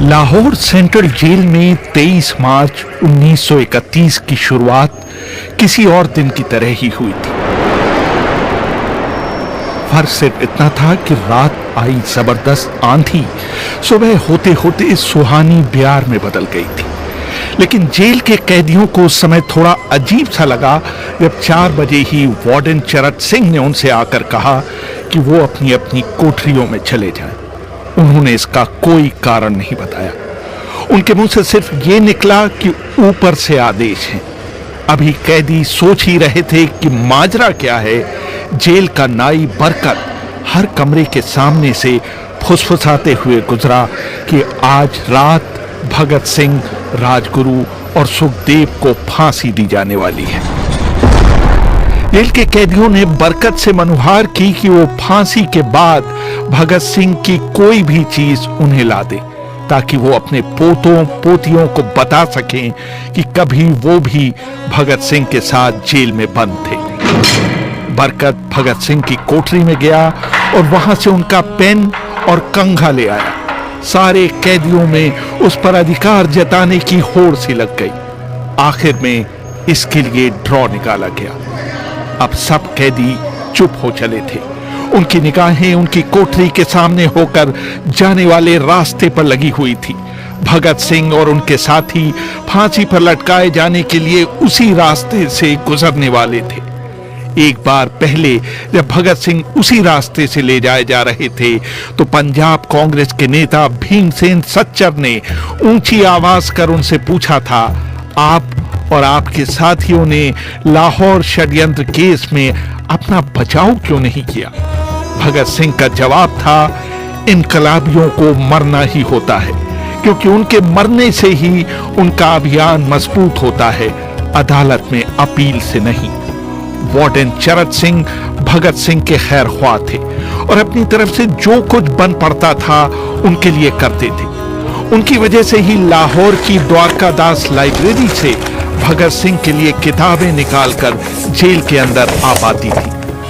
Lahore central jail में 23 मार्च 1931 की शुरुआत किसी और दिन की तरह ही हुई थी। फर्क सिर्फ इतना था कि रात आई जबरदस्त आंधी सुबह होते होते सुहानी ब्यार में बदल गई थी। लेकिन जेल के कैदियों को उस समय थोड़ा अजीब सा लगा जब 4 बजे ही वार्डन चरत सिंह ने उनसे आकर कहा कि वो अपनी अपनी कोठरियों में चले जाएं। उन्होंने इसका कोई कारण नहीं बताया। उनके मुंह से सिर्फ ये निकला कि ऊपर से आदेश है। अभी कैदी सोच ही रहे थे कि माजरा क्या है। जेल का नाई बरकत हर कमरे के सामने से फुसफुसाते हुए गुजरा कि आज रात भगत सिंह, राजगुरु और सुखदेव को फांसी दी जाने वाली है। जेल के कैदियों ने बरकत से मनुहार की कि वो फांसी के बाद भगत सिंह की कोई भी चीज उन्हें ला दे, ताकि वो अपने पोतों पोतियों को बता सकें कि कभी वो भी भगत सिंह के साथ जेल में बंद थे। बरकत भगत सिंह की कोठरी में गया और वहां से उनका पेन और कंघा ले आया। सारे कैदियों में उस पर अधिकार जताने की होड़ सी लग गई। आखिर में इसके लिए ड्रॉ निकाला गया। अब सब कैदी चुप हो चले थे। उनकी निगाहें उनकी कोठरी के सामने होकर जाने वाले रास्ते पर लगी हुई थी। भगत सिंह और उनके साथी फांसी पर लटकाए जाने के लिए उसी रास्ते से गुजरने वाले थे। एक बार पहले जब भगत सिंह उसी रास्ते से ले जाए जा रहे थे तो पंजाब कांग्रेस के नेता भीमसेन सच्चर ने ऊंची आवाज कर उनसे पूछा था, आप और आपके साथियों ने लाहौर षड्यंत्र केस में अपना बचाव क्यों नहीं किया? भगत सिंह का जवाब था, इनकलाबियों को मरना ही होता है, क्योंकि उनके मरने से ही उनका अभियान मजबूत होता है, अदालत में अपील से नहीं। वार्डन चरत सिंह भगत सिंह के खैर ख्वाह थे और अपनी तरफ से जो कुछ बन पड़ता था उनके लिए करते थे। उनकी वजह से ही लाहौर की द्वारकादास लाइब्रेरी से भगत सिंह के लिए किताबें निकालकर जेल के अंदर आ पाती थी।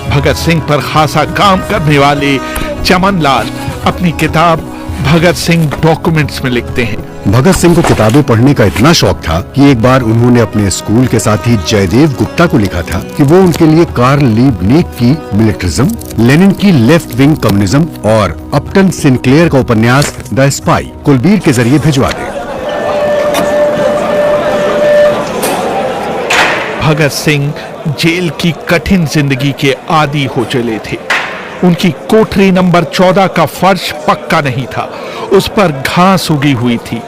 भगत सिंह पर खासा काम करने वाले चमन लाल अपनी किताब भगत सिंह डॉक्यूमेंट्स में लिखते हैं, भगत सिंह को किताबें पढ़ने का इतना शौक था कि एक बार उन्होंने अपने स्कूल के साथी जयदेव गुप्ता को लिखा था कि वो उनके लिए कार्ल लीबनीज की मिलिटरिज्म, लेनिन की लेफ्ट विंग कम्युनिज्म और अपटन सिंक्लेयर का उपन्यास द स्पाई कुलबीर के जरिए भिजवा दे। भगत सिंह जेल की कठिन जिंदगी के आदी हो चले थे। उनकी कोठरी नंबर 14 का फर्श पक्का नहीं था, उस पर घास उगी हुई थी।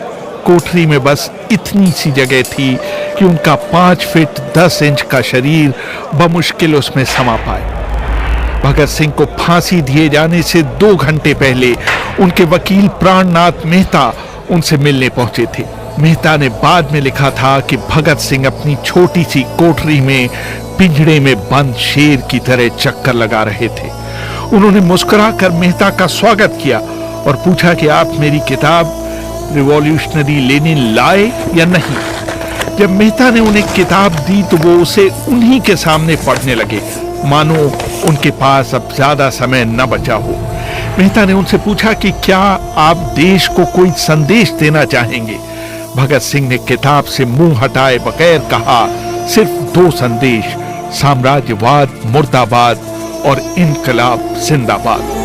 कोठरी में बस इतनी सी जगह थी कि उनका 5 फीट 10 इंच का शरीर बमुश्किल उसमें समा पाए। भगत सिंह को फांसी दिए जाने से 2 घंटे पहले उनके वकील प्राणनाथ मेहता उनसे मिलने पहुंचे थे। मेहता ने बाद में लिखा था कि भगत सिंह अपनी छोटी सी कोठरी में पिंजड़े में बंद शेर की तरह चक्कर लगा रहे थे। उन्होंने मुस्कुराकर मेहता का स्वागत किया और पूछा कि आप मेरी किताब रिवॉल्यूशनरी लेनिन लाए या नहीं। जब मेहता ने उन्हें किताब दी तो वो उसे उन्हीं के सामने पढ़ने लगे, मानो उनके पास अब ज्यादा समय न बचा हो। मेहता ने उनसे पूछा कि क्या आप देश को कोई संदेश देना चाहेंगे? भगत सिंह ने किताब से मुंह हटाए बगैर कहा, सिर्फ 2 संदेश, साम्राज्यवाद मुर्दाबाद और इनकलाब जिंदाबाद।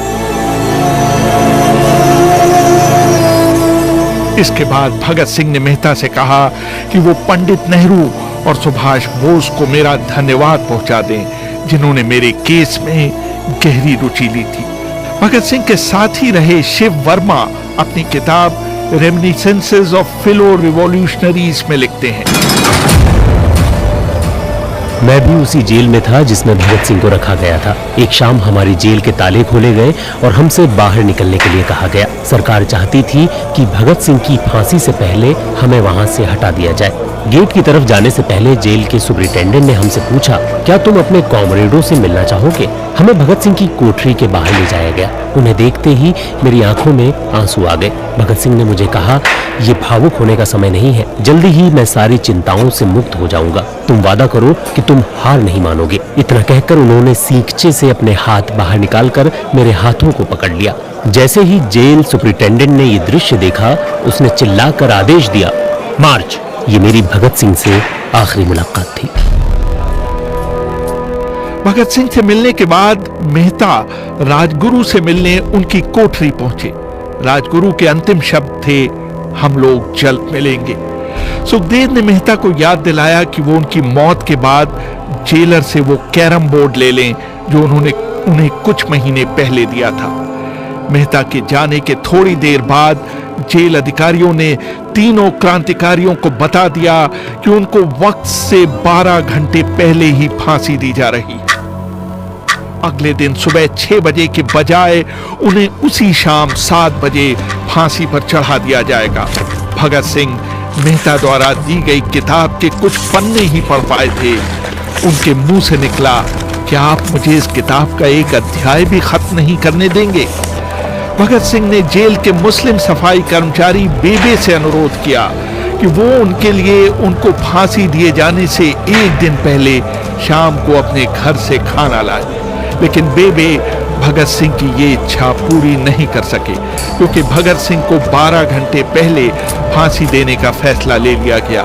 इसके बाद भगत सिंह ने मेहता से कहा कि वो पंडित नेहरू और सुभाष बोस को मेरा धन्यवाद पहुंचा दें, जिन्होंने मेरे केस में गहरी रुचि ली थी। भगत सिंह के साथ ही रहे शिव वर्मा अपनी किताब रेमिनिसेंसेस ऑफ फेलो रिवॉल्यूशनरीज में लिखते हैं, मैं भी उसी जेल में था जिसमें भगत सिंह को रखा गया था। एक शाम हमारी जेल के ताले खोले गए और हमसे बाहर निकलने के लिए कहा गया। सरकार चाहती थी कि भगत सिंह की फांसी से पहले हमें वहां से हटा दिया जाए। गेट की तरफ जाने से पहले जेल के सुपरिटेंडेंट ने हमसे पूछा, क्या तुम अपने कॉमरेडों से मिलना चाहोगे? हमें भगत सिंह की कोठरी के बाहर ले जाया गया। उन्हें देखते ही मेरी आंखों में आंसू आ गए। भगत सिंह ने मुझे कहा, ये भावुक होने का समय नहीं है, जल्दी ही मैं सारी चिंताओं से मुक्त हो जाऊंगा, तुम वादा करो कि तुम हार नहीं मानोगे। इतना कहकर उन्होंने सींगचे से अपने हाथ बाहर निकालकर मेरे हाथों को पकड़ लिया। जैसे ही जेल सुपरिटेंडेंट ने ये दृश्य देखा, उसने चिल्लाकर आदेश दिया, मार्च। ये मेरी भगत सिंह से आखिरी मुलाकात थी। भगत सिंह से मिलने के बाद मेहता राजगुरु से मिलने उनकी कोठरी पहुंचे। राजगुरु के अंतिम शब्द थे, हम लोग जल्द मिलेंगे। सुखदेव ने मेहता को याद दिलाया कि वो उनकी मौत के बाद जेलर से वो कैरम बोर्ड ले लें जो उन्होंने उन्हें कुछ महीने पहले दिया था। मेहता के जाने के थोड़ी देर बाद जेल अधिकारियों ने तीनों क्रांतिकारियों को बता दिया कि उनको वक्त से 12 घंटे पहले ही फांसी दी जा रही। अगले दिन सुबह 6 बजे के बजाय उन्हें उसी शाम 7 बजे फांसी पर चढ़ा दिया जाएगा। भगत सिंह मेहता द्वारा दी गई किताब के कुछ पन्ने ही पढ़ पाए थे। उनके मुंह से निकला, क्या आप मुझे इस किताब का एक अध्याय भी खत्म नहीं करने देंगे? भगत सिंह ने जेल के मुस्लिम सफाई कर्मचारी बेबे से अनुरोध किया कि वो उनके लिए उनको फांसी दिए जाने से एक दिन पहले शाम को अपने घर से खाना लाए। लेकिन बेबे भगत सिंह की ये इच्छा पूरी नहीं कर सके, क्योंकि भगत सिंह को 12 घंटे पहले फांसी देने का फैसला ले लिया गया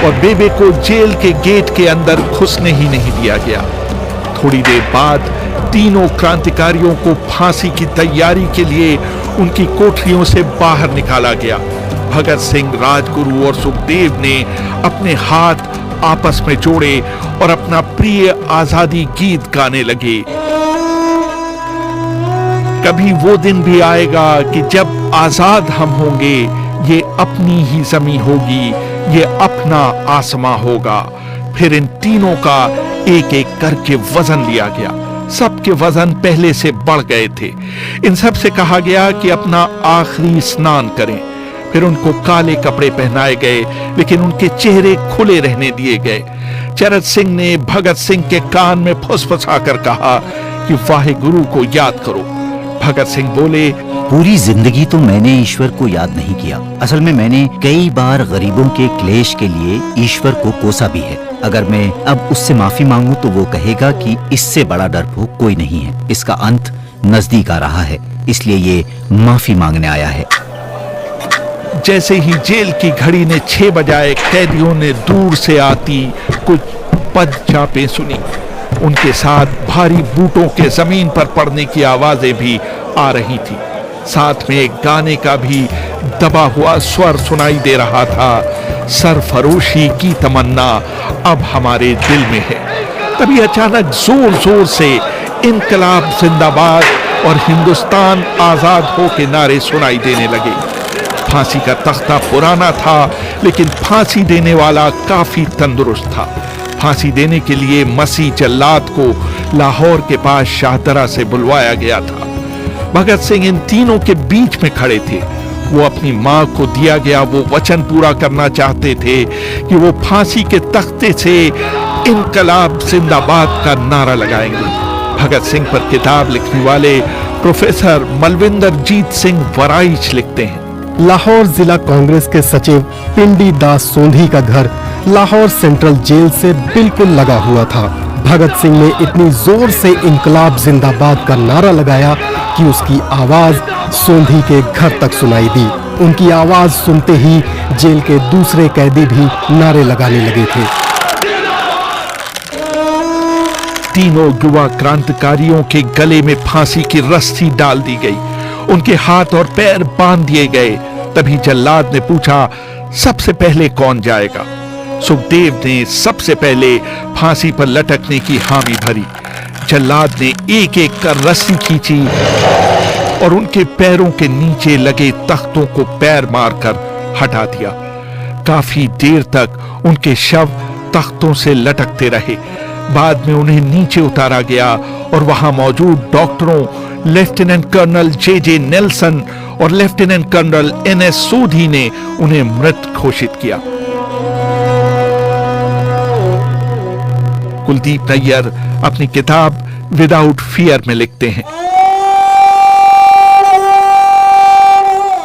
और बेबे को जेल के गेट के अंदर घुसने ही नहीं दिया गया। थोड़ी देर बाद तीनों क्रांतिकारियों को फांसी की तैयारी के लिए उनकी कोठरियों से बाहर निकाला गया। भगत सिंह, राजगुरु और सुखदेव ने अपने हाथ आपस में जोड़े और अपना प्रिय आजादी गीत गाने लगे। कभी वो दिन भी आएगा कि जब आजाद हम होंगे, ये अपनी ही जमीन होगी, ये अपना आसमां होगा। फिर इन तीनों का एक एक करके वजन लिया गया। सबके वजन पहले से बढ़ गए थे। इन सब से कहा गया कि अपना आखिरी स्नान करें। फिर उनको काले कपड़े पहनाए गए, लेकिन उनके चेहरे खुले रहने दिए गए। चरत सिंह ने भगत सिंह के कान में फुसफुसाकर कहा कि वाहेगुरु को याद करो। भगत सिंह बोले, पूरी जिंदगी तो मैंने ईश्वर को याद नहीं किया। असल में मैंने कई बार गरीबों के क्लेश के लिए ईश्वर को कोसा भी है। अगर मैं अब उससे माफी मांगूं तो वो कहेगा कि इससे बड़ा डरपोक कोई नहीं है। इसका अंत नजदीक आ रहा है, इसलिए ये माफी मांगने आया है। जैसे ही जेल की घड़ी ने 6 बजाए, कैदियों ने दूर से आती कुछ पद चापें सुनी। उनके साथ भारी बूटों के जमीन पर पड़ने की आवाजें भी आ रही थी। साथ में एक गाने का भी दबा हुआ स्वर सुनाई दे रहा था, सरफरोशी की तमन्ना अब हमारे दिल में है। तभी अचानक जोर जोर से इनकलाब जिंदाबाद और हिंदुस्तान आजाद हो के नारे सुनाई देने लगे। फांसी का तख्ता पुराना था, लेकिन फांसी देने वाला काफी तंदुरुस्त था। फांसी देने के लिए मसीह जल्लाद को लाहौर के पास शाहदरा से बुलवाया गया था। भगत सिंह इन तीनों के बीच में खड़े थे। वो अपनी मां को दिया गया वो वचन पूरा करना चाहते थे कि वो फांसी के तख्ते से इनकलाब जिंदाबाद का नारा लगाएंगे। भगत सिंह पर किताब लिखने वाले प्रोफेसर मलविंदर जीत सिंह वराइच लिखते हैं, लाहौर जिला कांग्रेस के सचिव पिंडी दास सोंधी का घर लाहौर सेंट्रल जेल से बिल्कुल लगा हुआ था। भगत सिंह ने इतनी जोर से इनकलाब जिंदाबाद का नारा लगाया कि उसकी आवाज सोंधी के घर तक सुनाई दी। उनकी आवाज सुनते ही जेल के दूसरे कैदी भी नारे लगाने लगे थे। तीनों युवा क्रांतिकारियों के गले में फांसी की रस्सी डाल दी गई, उनके हाथ और पैर बांध दिए गए। तभी जल्लाद ने पूछा, सबसे पहले कौन जाएगा? सुखदेव ने सबसे पहले फांसी पर लटकने की हामी भरी। जल्लाद ने एक एक कर रस्सी खींची और उनके पैरों के नीचे लगे तख्तों को पैर मारकर हटा दिया। काफी देर तक उनके शव तख्तों से लटकते रहे। बाद में उन्हें नीचे उतारा गया और वहां मौजूद डॉक्टरों लेफ्टिनेंट कर्नल जे नेल्सन और लेफ्टिनेंट कर्नल NS सोधी ने उन्हें मृत घोषित किया। कुलदीप नैयर अपनी किताब विदाउट फियर में लिखते हैं।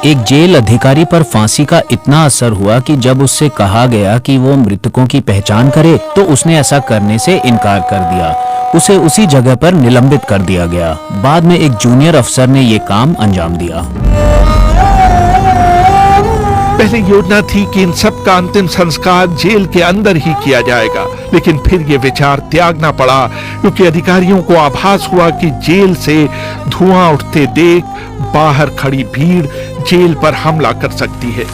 एक जेल अधिकारी पर फांसी का इतना असर हुआ कि जब उससे कहा गया कि वो मृतकों की पहचान करे तो उसने ऐसा करने से इनकार कर दिया। उसे उसी जगह पर निलंबित कर दिया गया। बाद में एक जूनियर अफसर ने ये काम अंजाम दिया। पहले योजना थी कि इन सब का अंतिम संस्कार जेल के अंदर ही किया जाएगा, लेकिन फिर ये विचार त्यागना पड़ा क्योंकि अधिकारियों को आभास हुआ कि जेल से धुआं उठते देख बाहर खड़ी भीड़ जेल पर हमला कर सकती है।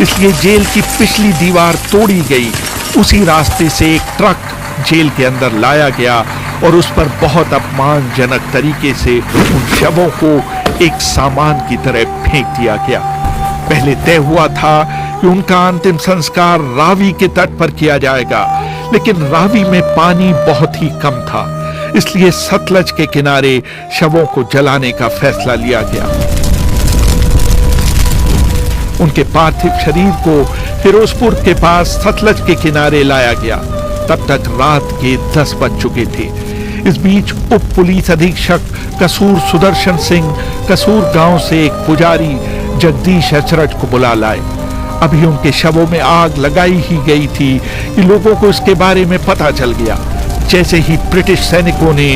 इसलिए जेल की पिछली दीवार तोड़ी गई। उसी रास्ते से एक ट्रक जेल के अंदर लाया गया और उस पर बहुत अपमानजनक तरीके से उन शवों को एक सामान की तरह फेंक दिया गया। पहले तय हुआ था कि उनका अंतिम संस्कार रावी के तट पर किया जाएगा, लेकिन रावी में पानी बहुत ही कम था, इसलिए सतलज के किनारे शवों को जलाने का फैसला लिया गया। उनके पार्थिव शरीर को फिरोजपुर के पास सतलज के किनारे लाया गया। तब तक रात के 10 बज चुके थे। इस बीच उप पुलिस अधीक्षक कसूर सुदर्शन सिंह कसूर गांव से एक पुजारी जगदीश अचरज को बुला लाए। अभी उनके शवों में आग लगाई ही गई थी कि लोगों को इसके बारे में पता चल गया। जैसे ही ब्रिटिश सैनिकों ने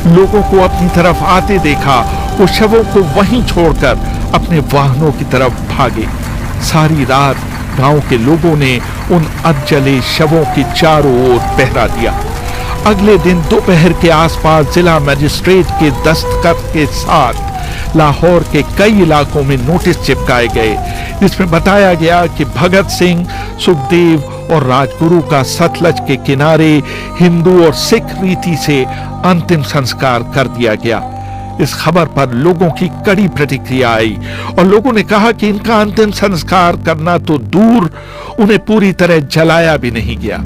लोगों को अपनी तरफ आते देखा, वो शवों को वहीं छोड़कर अपने वाहनों की तरफ भागे। सारी रात गांव के लोगों ने उन अधजले शवों के चारों ओर पहरा दिया। अगले दिन दोपहर के आसपास जिला मजिस्ट्रेट के दस्तखत के साथ लाहौर के कई इलाकों में नोटिस चिपकाए गए, जिसमें बताया गया कि भगत सिंह, सुखदेव और राजगुरु का सतलज के किनारे हिंदू और सिख रीति से अंतिम संस्कार कर दिया गया। इस खबर पर लोगों की कड़ी प्रतिक्रिया आई और लोगों ने कहा कि इनका अंतिम संस्कार करना तो दूर, उन्हें पूरी तरह जलाया भी नहीं गया।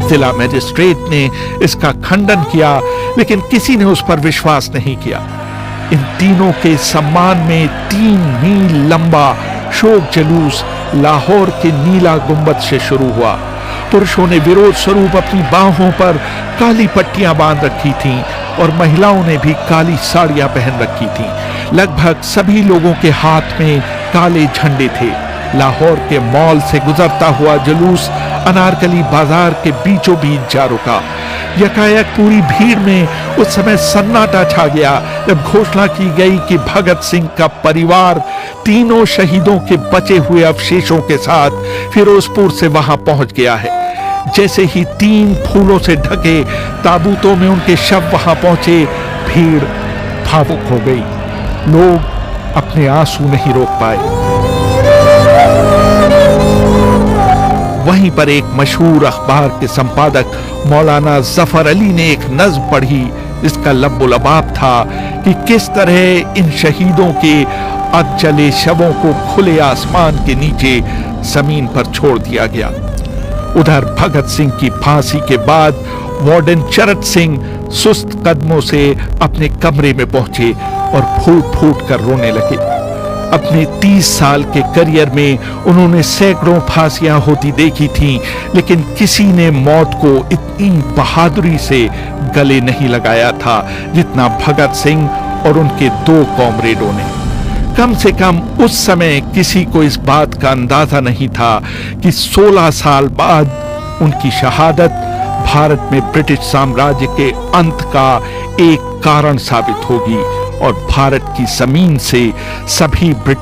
जिला मजिस्ट्रेट ने इसका खंडन किया, लेकिन किसी ने उस पर विश्वास नहीं किया। इन तीनों के सम्मान में 3 मील लंबा शोक जुलूस लाहौर के नीला गुंबद से शुरू हुआ। पुरुषों ने विरोध स्वरूप अपनी बाहों पर काली पट्टियां बांध रखी थीं और महिलाओं ने भी काली साड़ियां पहन रखी थीं। लगभग सभी लोगों के हाथ में काले झंडे थे। लाहौर के मॉल से गुजरता हुआ जुलूस अनारकली बाजार के बीचों बीच जा रुका। यकायक पूरी भीड़ में उस समय सन्नाटा छा गया जब घोषणा की गई कि भगत सिंह का परिवार तीनों शहीदों के बचे हुए अवशेषों के साथ फिरोजपुर से वहां पहुंच गया है। जैसे ही 3 फूलों से ढके ताबूतों में उनके शव वहां पहुंचे, भीड़ भावुक हो गई। लोग अपने आंसू नहीं रोक पाए। वहीं पर एक मशहूर अखबार के संपादक मौलाना जफर अली ने एक नज्म पढ़ी, जिसका लब्बो-लबाब था कि किस तरह इन शहीदों के अधजले शवों को खुले आसमान के नीचे जमीन पर छोड़ दिया गया। उधर भगत सिंह की फांसी के बाद वार्डन चरत सिंह सुस्त कदमों से अपने कमरे में पहुंचे और फूट फूट कर रोने लगे। अपने 30 साल के करियर में उन्होंने सैकड़ों फांसियां होती देखी थीं, लेकिन किसी ने मौत को इतनी बहादुरी से गले नहीं लगाया था जितना भगत सिंह और उनके 2 कॉमरेडों ने। कम से कम उस समय किसी को इस बात का अंदाजा नहीं था कि 16 साल बाद उनकी शहादत भारत में ब्रिटिश साम्राज्य के अंत का एक कारण साबित होगी और भारत की जमीन से सभी ब्रिटिश